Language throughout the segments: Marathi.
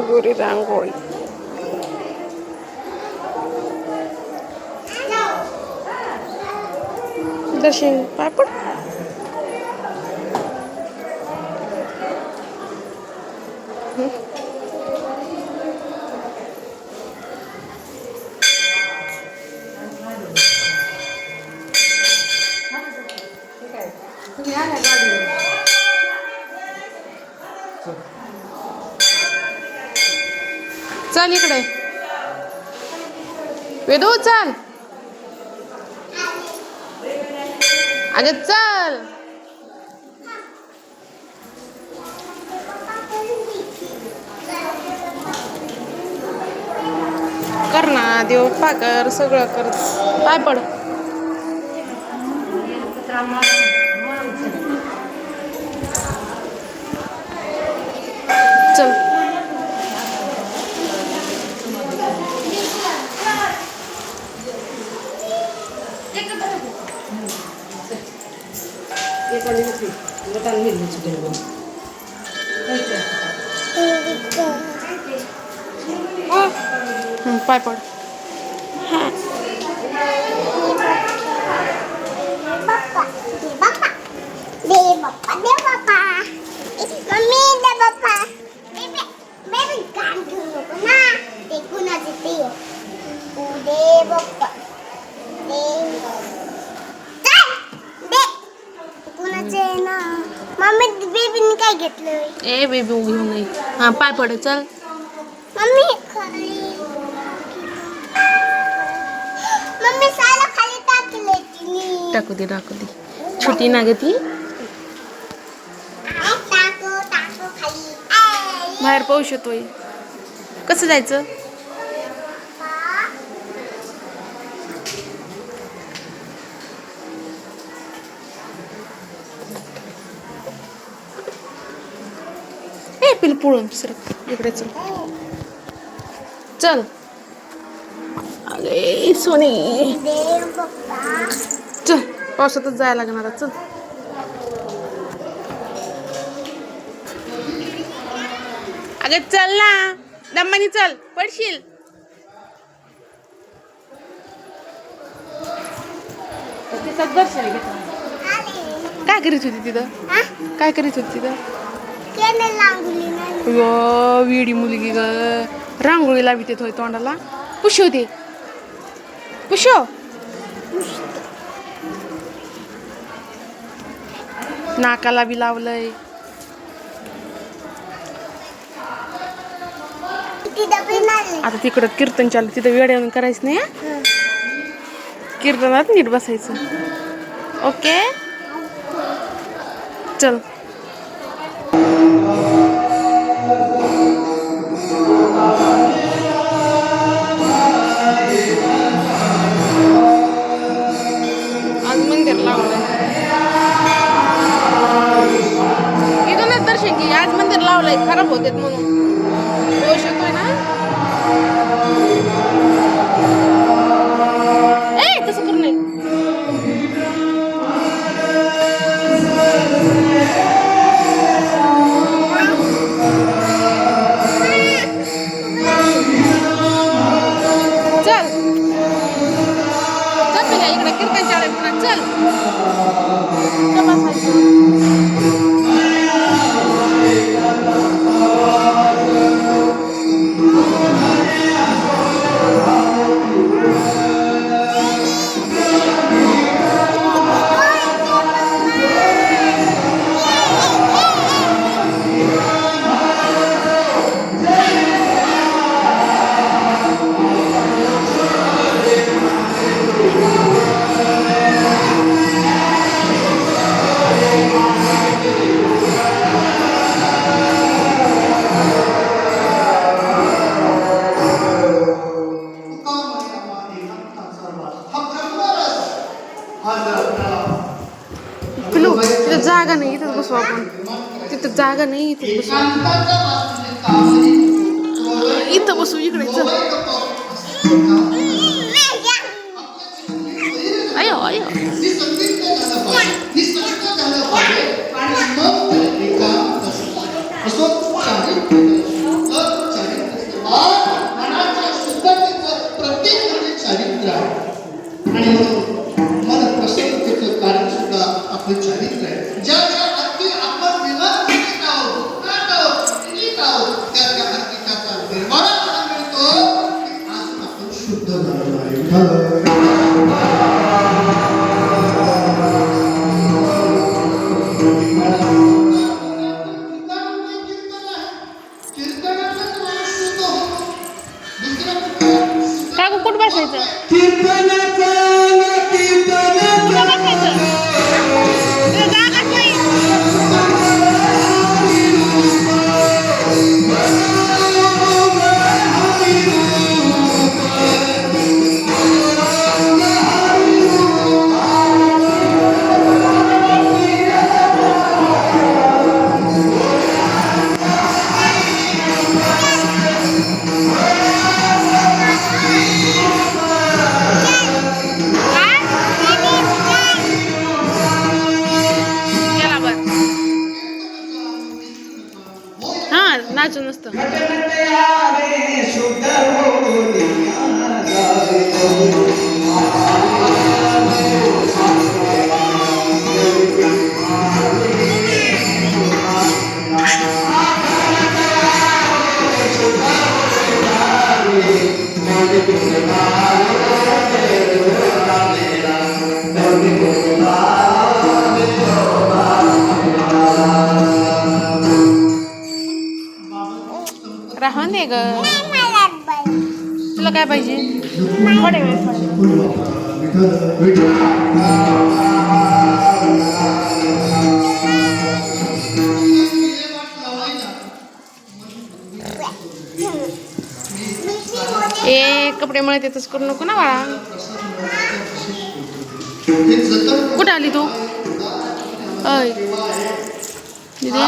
गोरी रांगोळी. दर्शन पाय पड. चल इकडे वेदू चल. अगं चल. कर ना देव पाकर सगळं कर. पाय पड. चल पाय पड. मम्मी बेबीने काय घेतलं? ए बेबी उभी होऊ नये. हा पाय पड. चल मम्मी मम्मी साला खाली टाकले तिने. टाकू दे. छोटी ना ग ती. टाको खाली. बाहेर पाऊस येतोय. कसं जायचं? ए पिल पळून सरक इकडे. चल चल. अरे सोनी चल. पावसातच जायला लागणार आता. चल अगं चल ना दम्मानी. चल पडशील. काय करीत होती तिथं? काय करीत होती तिथं? वेडी मुलगी ग. रांगोळी लाविते थोडी तोंडाला. पुशो ते पुशो. नाकाला बी लावलंय. आता तिकडं कीर्तन चालू. तिथं वेड्यानं करायचं नाही. कीर्तनात नीट बसायचं. ओके चल. आज मंदिर लावलंय. इथूनच दर्शन घे. आज मंदिर लावलंय. खराब होते म्हणून दोष येतोय ना. ए तसं करू नये. चल चल तुला इकडे कीर्तन चालू पुन्हा. चल पिलू तिथं जागा नाही. इथंच बसू आपण. तिथं जागा नाही. इथंच बसू. इथं बसू. इकडे चल. अयो अयो. हे चारित्र्य आहे. ज्या ज्या अर्थी आपण व्यवस्थित आहोत, नाट आहोत, नीट आहोत, त्या त्या अर्थी त्याचा निर्वाळा मिळतो की अजून आपण शुद्ध झालेलो आहे. का कुठं बसायचं? नाचू नसतं. राहून दे ग. तुला काय पाहिजे? थोडे वेळ ए कपडे मळत येतच करू नको ना बाळा. कुठं आली तू? अय दिदी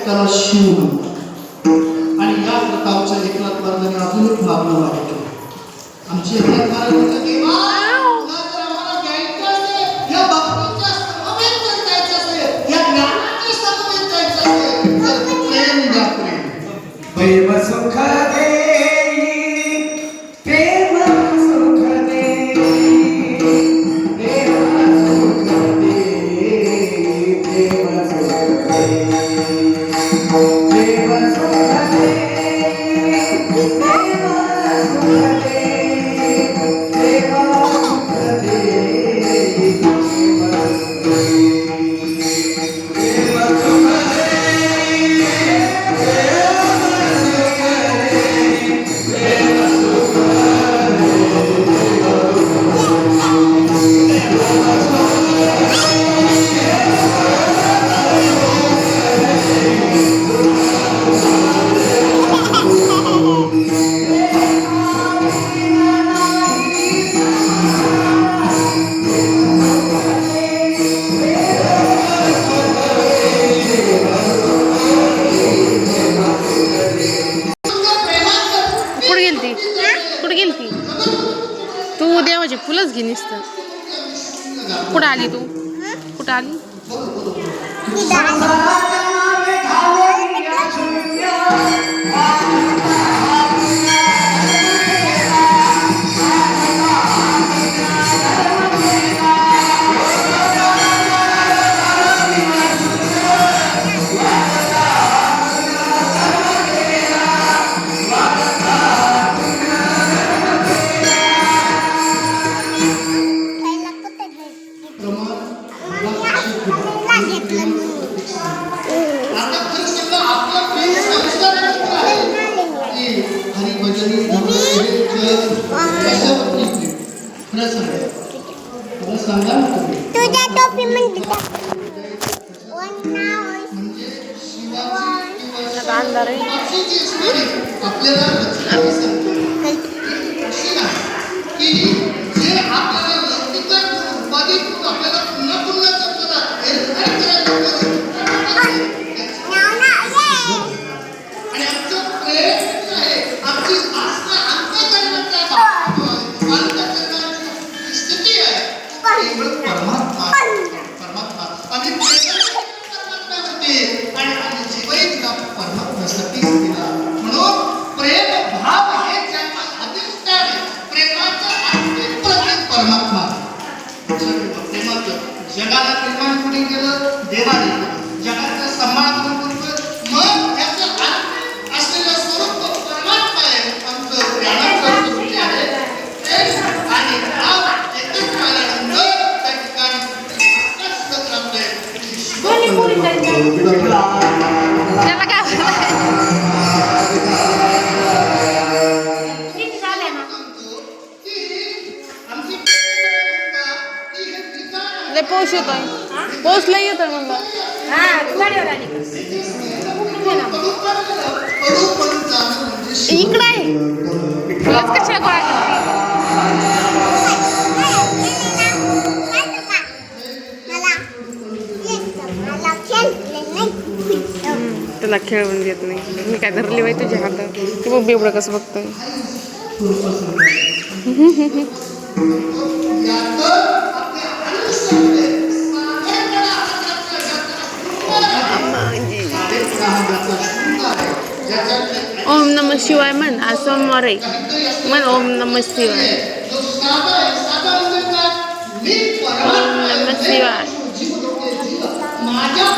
त्याला शिव आणि या प्रकारच्या एकनाथ महाराजांनी अजून एक मागणं मागितलं. आमची एकनाथ महाराज म्हणतात की तुला जर आम्हाला घ्यायचं असेल, या भक्तीच्या समवेत जर जायचं असेल, या ज्ञानाच्या समवेत जायचं असेल, तर प्रेम द्या प्रेम. प्रेम सुख देई, प्रेम सुख देई, प्रेम सुख देई, प्रेम सुख देई. तू देवाचे फुलच घे नुसतं. कुठं आली तू? कुठं आली? तुझ्या टोपी म्हणते अंधार की जे आपल्याला लौकिक रूपाने आपल्याला पुन्हा जगाला निर्माण कोणी केलं? देवाने. जगाचा सांभाळ कोण करतोय? मग त्याचं आत्मिक असलेलं स्वरूप परमात्मा आहे. आमचं ज्ञानाचं स्वरूप जे आहे ते. आणि भाव एकत्र आल्यानंतर त्या ठिकाणी आकाश सुद्धा राहतंय. त्याला काय लय पाऊस येतोय. पाऊस लय येतोय म्हणलं. इकडं आहे. तुलाच कशाला गोळा करते? त्याला खेळवून देत नाही. मी काय धरली बाई तुझ्या हातात. ते बघ बेवडं कसं बघतोय. ओम नमः शिवाय म्हण. आज सोमवार आहे. म्हण ओम नमः शिवाय. ओम नमः शिवाय. माझ्या